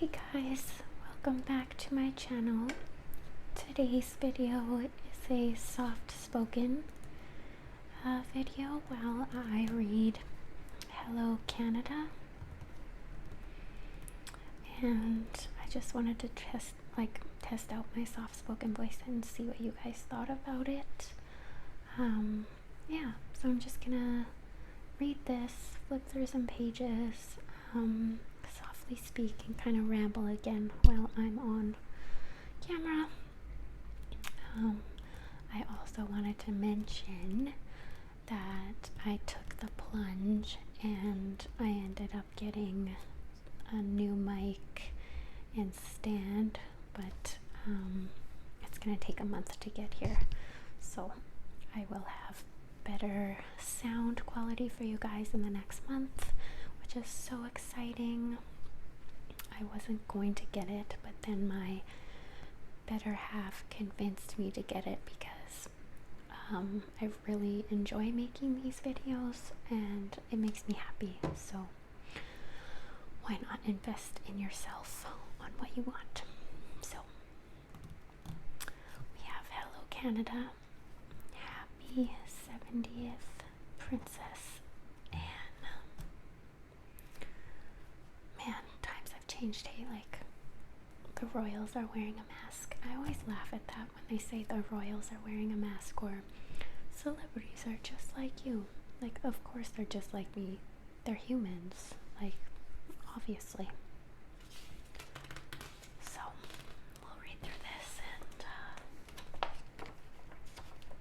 Hey guys, welcome back to my channel. Today's video is a soft-spoken video while I read Hello Canada, and I just wanted to test out my soft-spoken voice and see what you guys thought about it. Yeah, so I'm just gonna read this, flip through some pages, softly speak and kind of ramble again while I'm on camera. I also wanted to mention that I took the plunge and I ended up getting a new mic and stand, but it's gonna take a month to get here, so I will have better sound quality for you guys in the next month, which is so exciting. I wasn't going to get it, but then my better half convinced me to get it because I really enjoy making these videos and it makes me happy, so why not invest in yourself on what you want? So we have Hello Canada, happy 70th Princess Anne. Man, times have changed, hey, like the royals are wearing a mask. I always laugh at that when they say the royals are wearing a mask or celebrities are just like you. Like, of course they're just like me. They're humans, like, obviously. So, we'll read through this and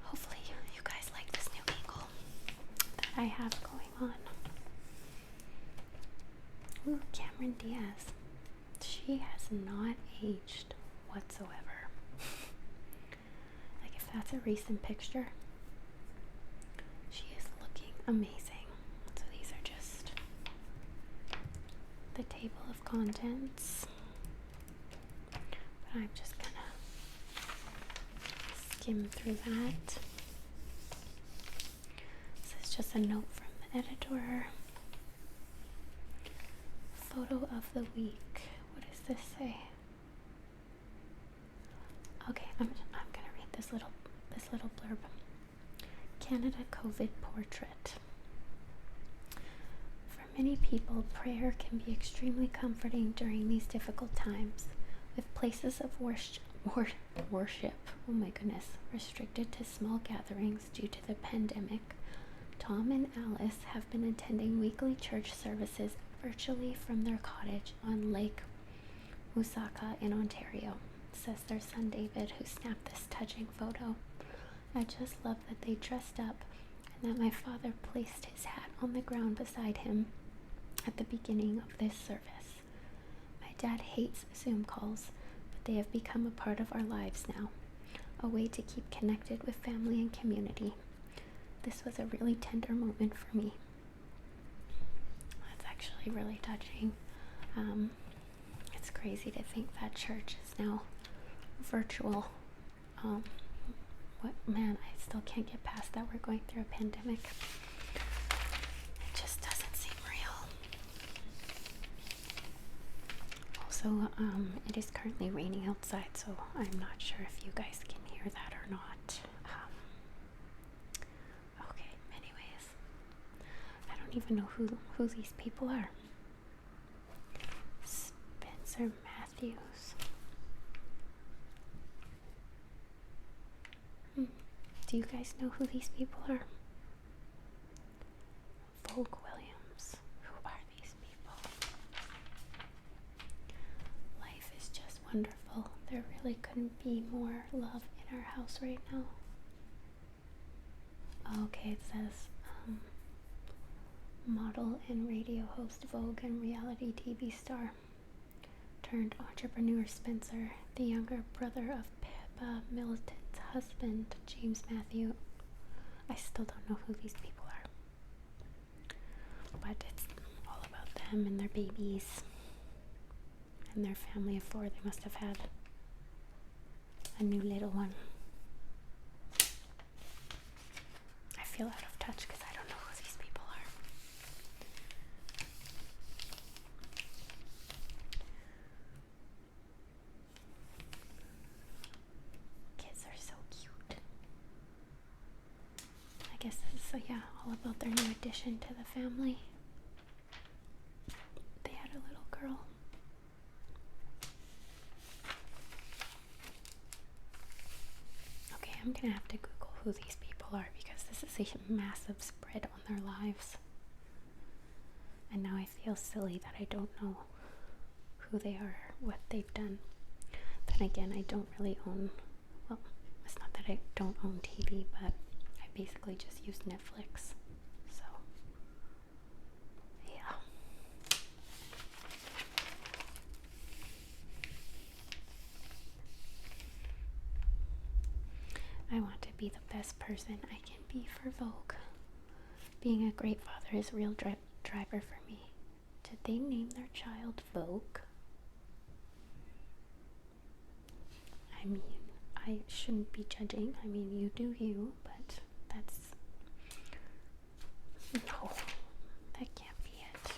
hopefully you guys like this new angle that I have going on. Ooh, Cameron Diaz. She has not aged whatsoever. Like, if that's a recent picture, she is looking amazing. So these are just the table of contents, but I'm just gonna skim through that. This is just a note from the editor. Photo of the week. What does this say? Okay, I'm gonna read this little blurb. Canada COVID portrait. For many people, prayer can be extremely comforting during these difficult times. With places of worship, oh my goodness, restricted to small gatherings due to the pandemic, Tom and Alice have been attending weekly church services virtually from their cottage on Lake Woosaka in Ontario, says their son David, who snapped this touching photo. I just love that they dressed up and that my father placed his hat on the ground beside him at the beginning of this service. My dad hates Zoom calls, but they have become a part of our lives now, a way to keep connected with family and community. This was a really tender moment for me. That's actually really touching. It's crazy to think that church is now virtual. Man, I still can't get past that we're going through a pandemic. It just doesn't seem real. Also, it is currently raining outside, so I'm not sure if you guys can hear that or not. Okay, anyways, I don't even know who these people are. Spencer Matthews. Do you guys know who these people are? Vogue Williams. Who are these people? Life is just wonderful. There really couldn't be more love in our house right now. Okay, it says model and radio host, Vogue and reality TV star turned entrepreneur Spencer, the younger brother of Pippa Middleton's husband, James Matthew. I still don't know who these people are, but it's all about them and their babies and their family of 4. They must have had a new little one. I feel out of touch because I don't know who these people are. So yeah, all about their new addition to the family. They had a little girl. Okay, I'm gonna have to Google who these people are because this is a massive spread on their lives. And now I feel silly that I don't know who they are, what they've done. Then again, I don't really own, well, it's not that I don't own TV, but I basically just use Netflix. So, yeah. I want to be the best person I can be for Vogue. Being a great father is a real driver for me. Did they name their child Vogue? I mean, I shouldn't be judging. I mean, you do you, but that's... No, that can't be it.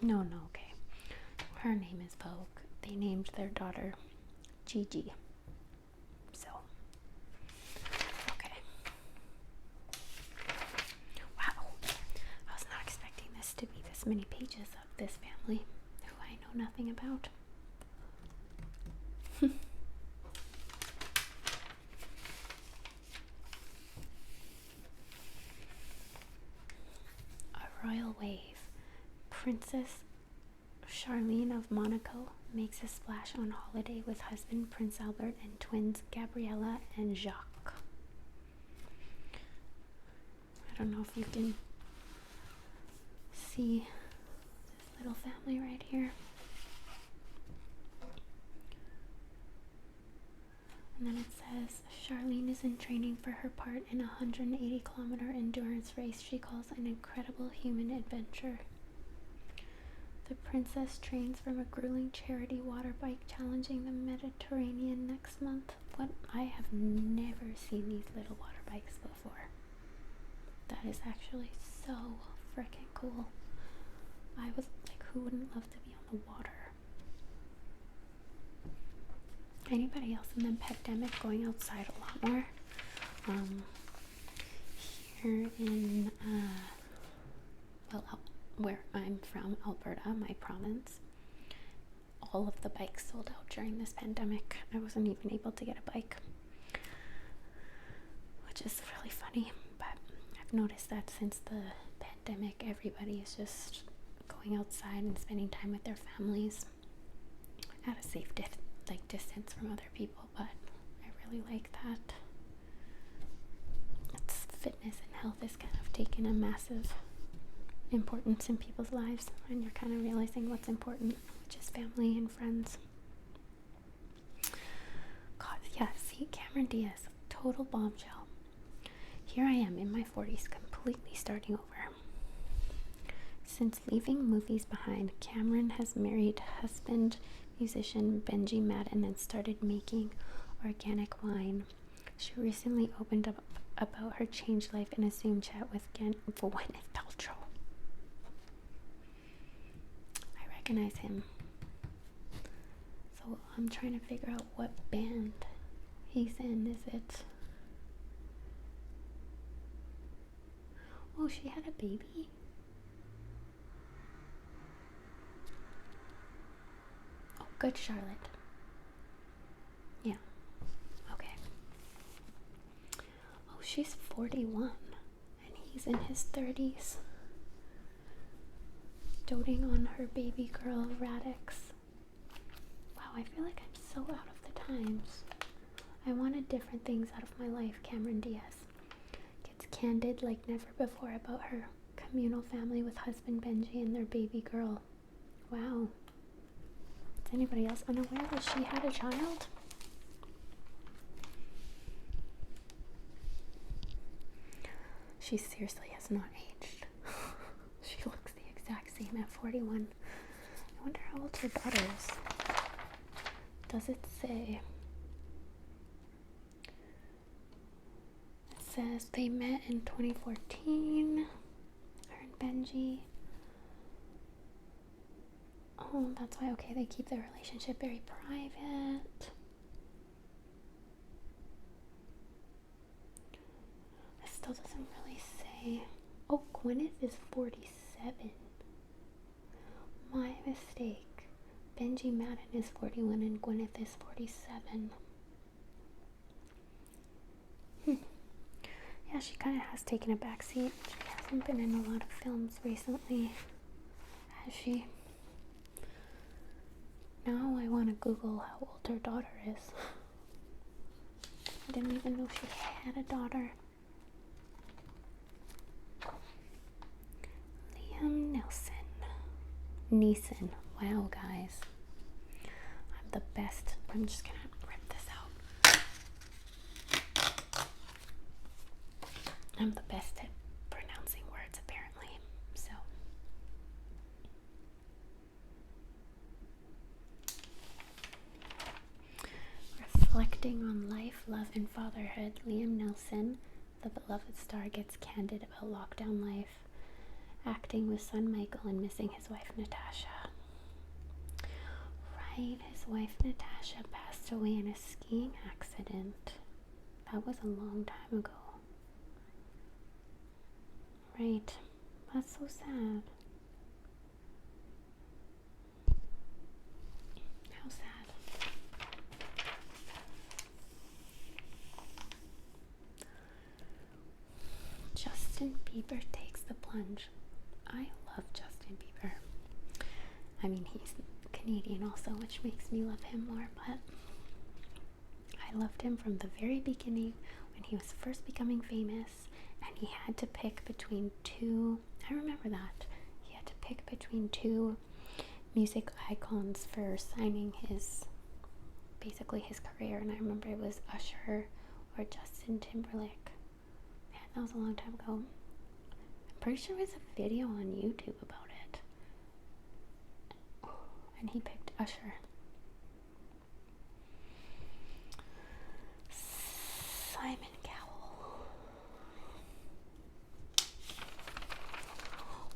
No, okay. Her name is Vogue. They named their daughter Gigi. So, okay. Wow. I was not expecting this to be this many pages of this family who I know nothing about. A royal wave. Princess Charlene of Monaco makes a splash on holiday with husband Prince Albert and twins Gabriella and Jacques. I don't know if you can see this little family right here. And then it says, Charlene is in training for her part in a 180-kilometer endurance race she calls an incredible human adventure. The princess trains from a grueling charity water bike challenging the Mediterranean next month. What? I have never seen these little water bikes before. That is actually so freaking cool. I was like, who wouldn't love to be on the water? Anybody else in the pandemic going outside a lot more? Here in, where I'm from, Alberta, my province, all of the bikes sold out during this pandemic. I wasn't even able to get a bike, which is really funny, but I've noticed that since the pandemic, everybody is just going outside and spending time with their families at a safe distance from other people, but I really like that. It's fitness and health is kind of taken a massive importance in people's lives, and you're kind of realizing what's important, which is family and friends. God, yeah, see, Cameron Diaz, total bombshell. Here I am in my 40s, completely starting over. Since leaving movies behind, Cameron has married husband, musician Benji Madden, and started making organic wine. She recently opened up about her changed life in a Zoom chat with Gwyneth Paltrow. I recognize him. So I'm trying to figure out what band he's in. Is it... Oh, she had a baby? Oh, Good Charlotte. Yeah. Okay. Oh, she's 41 and he's in his 30s. Doting on her baby girl, Radix. Wow, I feel like I'm so out of the times. I wanted different things out of my life, Cameron Diaz. Gets candid like never before about her communal family with husband Benji and their baby girl. Wow. Is anybody else unaware that she had a child? She seriously has not aged. She looks the exact same at 41. I wonder how old her daughter is. Does it say? It says they met in 2014. Her and Benji. Oh, that's why. Okay, they keep their relationship very private. still doesn't really say. Oh, Gwyneth is 47. My mistake. Benji Madden is 41 and Gwyneth is 47. Yeah, she kind of has taken a backseat. She hasn't been in a lot of films recently, has she? Now I want to Google how old her daughter is. I didn't even know she had a daughter. Liam Neeson. Wow, guys. I'm the best. I'm just gonna rip this out. I'm the best at pronouncing words, apparently. So. Reflecting on life, love, and fatherhood, Liam Neeson, the beloved star, gets candid about lockdown life, acting with son Michael and missing his wife Natasha. Right, his wife Natasha passed away in a skiing accident. That was a long time ago. Right, that's so sad. How sad. Justin Bieber takes the plunge. I love Justin Bieber. I mean, he's Canadian also, which makes me love him more, but I loved him from the very beginning when he was first becoming famous, and he had to pick between two, I remember that, he had to pick between two music icons for signing basically his career, and I remember it was Usher or Justin Timberlake. Man, that was a long time ago. I'm pretty sure there was a video on YouTube about it. And he picked Usher. Simon Cowell.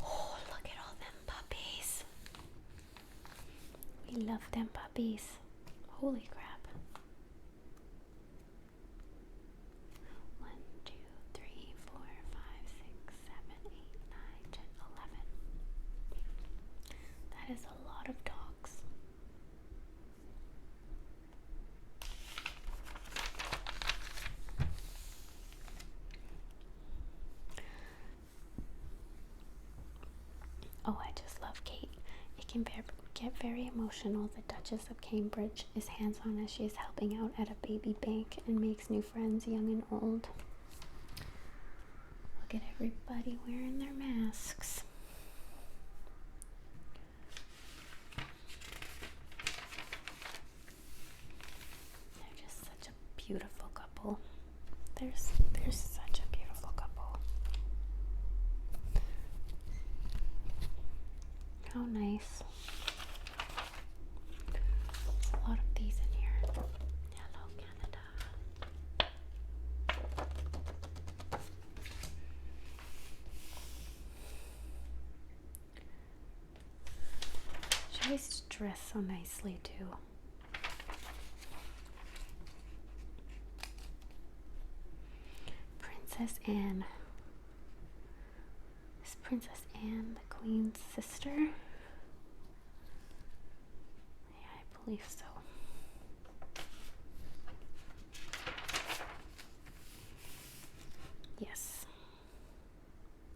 Oh, look at all them puppies. We love them puppies. Holy crap. 1, 2, 3, 4, 5, 6, 7, 8, 9, 10, 11. That is a lot of dogs. Oh, I just love Kate. It can get very emotional. The Duchess of Cambridge is hands-on as she is helping out at a baby bank and makes new friends, young and old. Look at everybody wearing their masks. They're just such a beautiful couple. They're such a beautiful couple. How nice. There's a lot of these in here. Hello, Canada. She always dressed so nicely too. Princess Anne. Is Princess Anne the Queen's sister? Yeah, I believe so. Yes.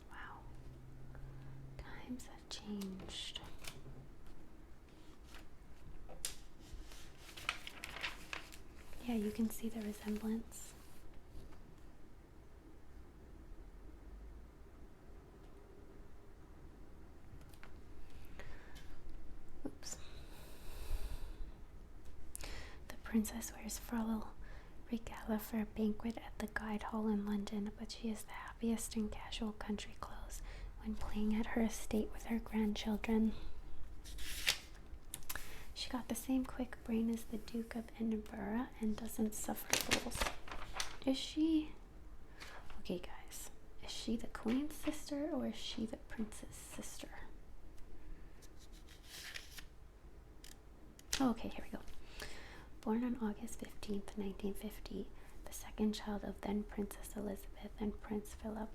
Wow. Times have changed. Yeah, you can see the resemblance. Oops. The princess wears floral regala for a banquet at the Guide Hall in London, but she is the happiest in casual country clothes when playing at her estate with her grandchildren. She got the same quick brain as the Duke of Edinburgh and doesn't suffer fools. Is she? Okay, guys. Is she the Queen's sister or is she the Prince's sister? Oh, okay, here we go. Born on August 15th, 1950, the the second child of then Princess Elizabeth and Prince Philip,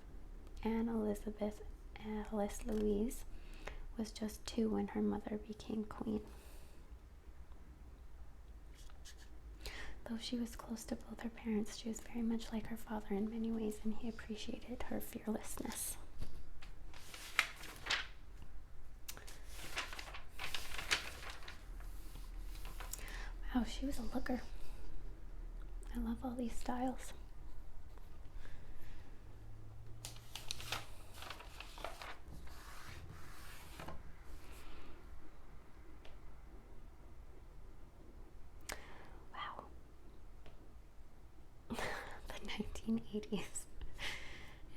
and Elizabeth Alice Louise was just 2 when her mother became queen. Though she was close to both her parents, she was very much like her father in many ways, and he appreciated her fearlessness. Wow, she was a looker. I love all these styles. Wow. The 1980s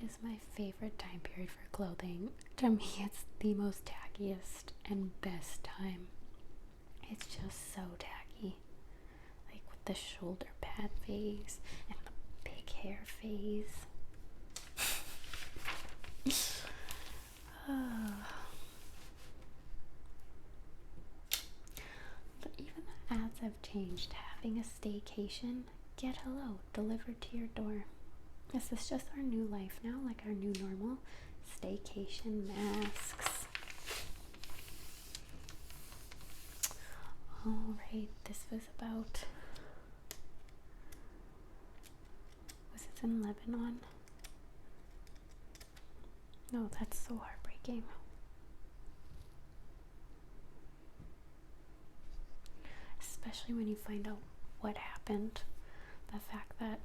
is my favorite time period for clothing. To me, it's the most tackiest and best time. It's just so tacky. Like with the shoulder pad phase and the big hair phase. But even the ads have changed. Having a staycation, get hello, delivered to your door. This is just our new life now, like our new normal. Staycation masks. Alright, this was about, was it in Lebanon? No, that's so heartbreaking. Especially when you find out what happened. The fact that,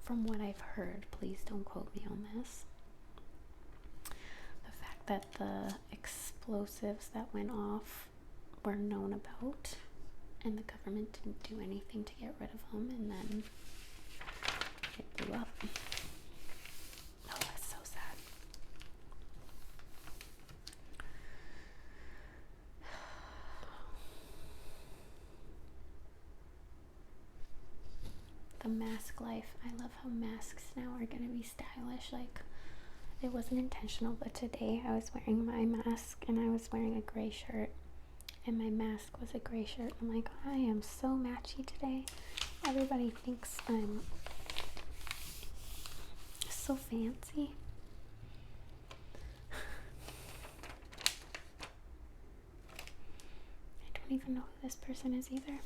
from what I've heard, please don't quote me on this, the fact that the explosives that went off were known about and the government didn't do anything to get rid of them, and then it blew up. Oh, that's so sad. The mask life. I love how masks now are gonna be stylish. Like, it wasn't intentional, but today I was wearing my mask and I was wearing a gray shirt, and my mask was a gray shirt. I'm like, I am so matchy today. Everybody thinks I'm so fancy. I don't even know who this person is either.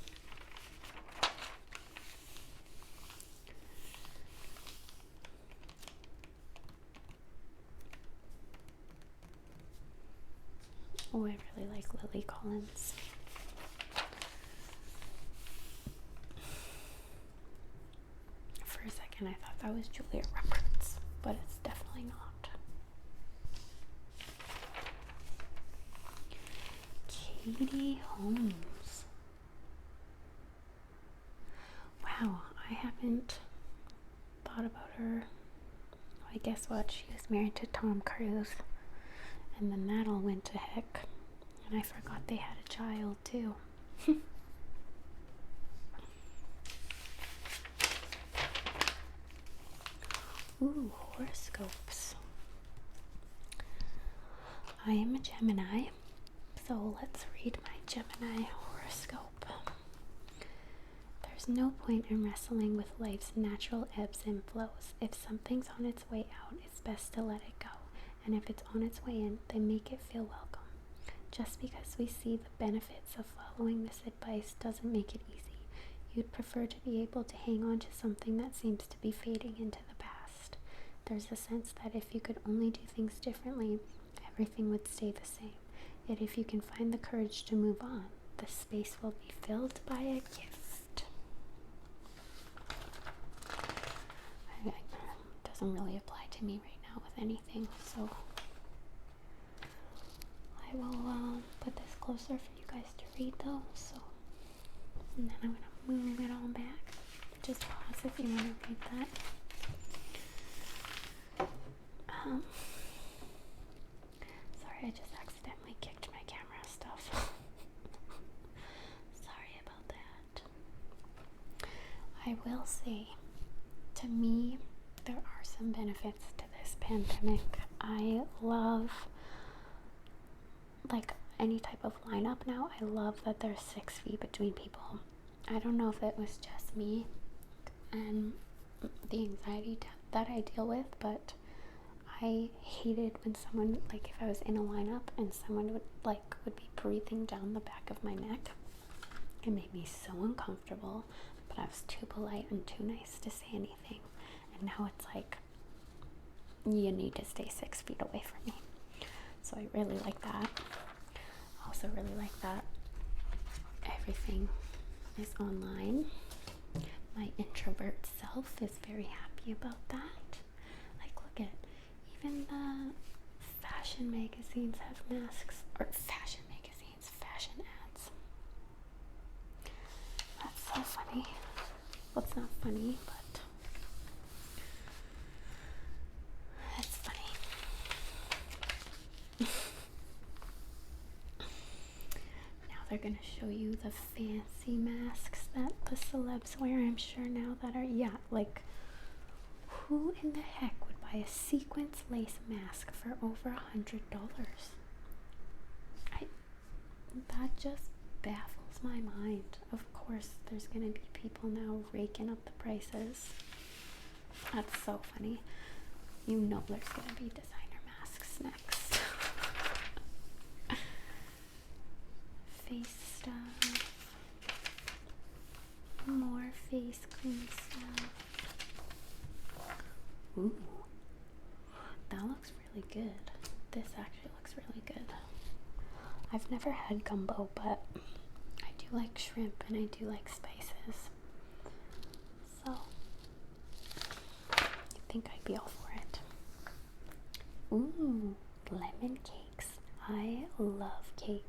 Oh, I really like Lily Collins. For a second, I thought that was Julia Roberts, but it's definitely not. Katie Holmes. Wow, I haven't thought about her. I guess what? She was married to Tom Cruise. And then that all went to heck. And I forgot they had a child too. Ooh, horoscopes. I am a Gemini, so let's read my Gemini horoscope. There's no point in wrestling with life's natural ebbs and flows. If something's on its way out, it's best to let it go. And if it's on its way in, then make it feel welcome. Just because we see the benefits of following this advice doesn't make it easy. You'd prefer to be able to hang on to something that seems to be fading into the past. There's a sense that if you could only do things differently, everything would stay the same. Yet if you can find the courage to move on, the space will be filled by a gift. It doesn't really apply to me right now with anything, so I will put this closer for you guys to read though, so, and then I'm going to move it on back. Just pause if you want to read that. Sorry, I just accidentally kicked my camera stuff. Sorry about that. I will say, to me, there are some benefits to this pandemic. I love, like, any type of lineup now. I love that there's 6 feet between people. I don't know if it was just me, and the anxiety that I deal with, but I hated when someone, like if I was in a lineup and someone would be breathing down the back of my neck. It made me so uncomfortable, but I was too polite and too nice to say anything. And now it's like, you need to stay 6 feet away from me. So I really like that. I also really like that everything is online. My introvert self is very happy about that. Like, look at, even the fashion magazines have masks, or fashion ads. That's so funny. Well, it's not funny, but it's funny. Now they're gonna show you the fancy masks that the celebs wear, I'm sure now, that are, yeah, like, who in the heck would buy a sequence lace mask for over $100? That just baffles my mind. Of course, there's gonna be people now raking up the prices. That's so funny. You know there's gonna be designer masks next. Face stuff. More face cream stuff. Ooh, that looks really good. This actually looks really good. I've never had gumbo, but I do like shrimp and I do like spices. So I think I'd be all for it. Ooh, lemon cakes. I love cake.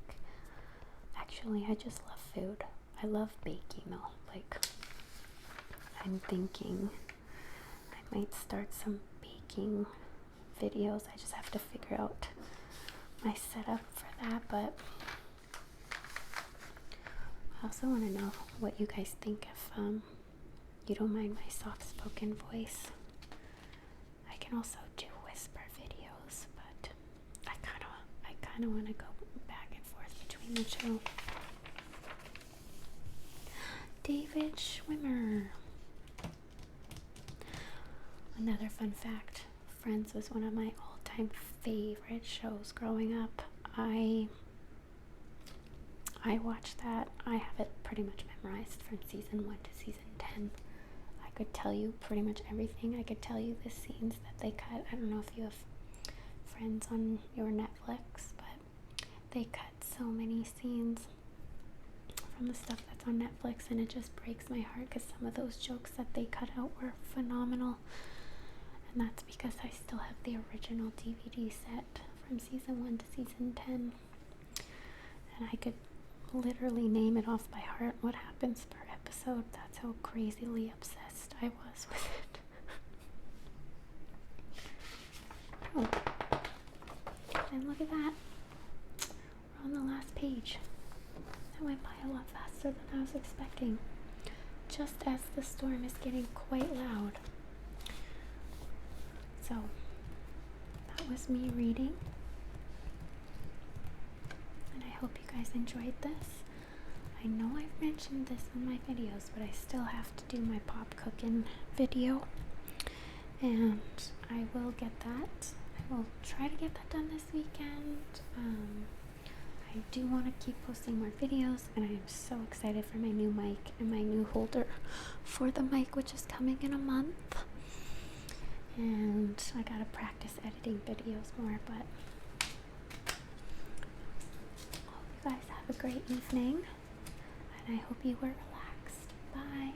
Actually, I just love food. I love baking though. Like, I'm thinking I might start some baking videos. I just have to figure out my setup for that, but I also want to know what you guys think if you don't mind my soft-spoken voice. I can also do whisper videos, but I kind of want to go back and forth between the two. David Schwimmer. Another fun fact, Friends was one of my all-time favorite shows growing up. I watched that. I have it pretty much memorized from season 1 to season 10. I could tell you pretty much everything. I could tell you the scenes that they cut. I don't know if you have Friends on your Netflix, but they cut so many scenes from the stuff that's on Netflix, and it just breaks my heart because some of those jokes that they cut out were phenomenal. And that's because I still have the original DVD set from season 1 to season 10. And I could literally name it off by heart what happens per episode. That's how crazily obsessed I was with it. Oh, and look at that. We're on the last page. That went by a lot faster than I was expecting. Just as the storm is getting quite loud. So, that was me reading. And I hope you guys enjoyed this. I know I've mentioned this in my videos, but I still have to do my pop cooking video. And I will get that. I will try to get that done this weekend. I do want to keep posting more videos, and I am so excited for my new mic and my new holder for the mic, which is coming in a month. And I gotta practice editing videos more, but hope you guys have a great evening, and I hope you were relaxed. Bye.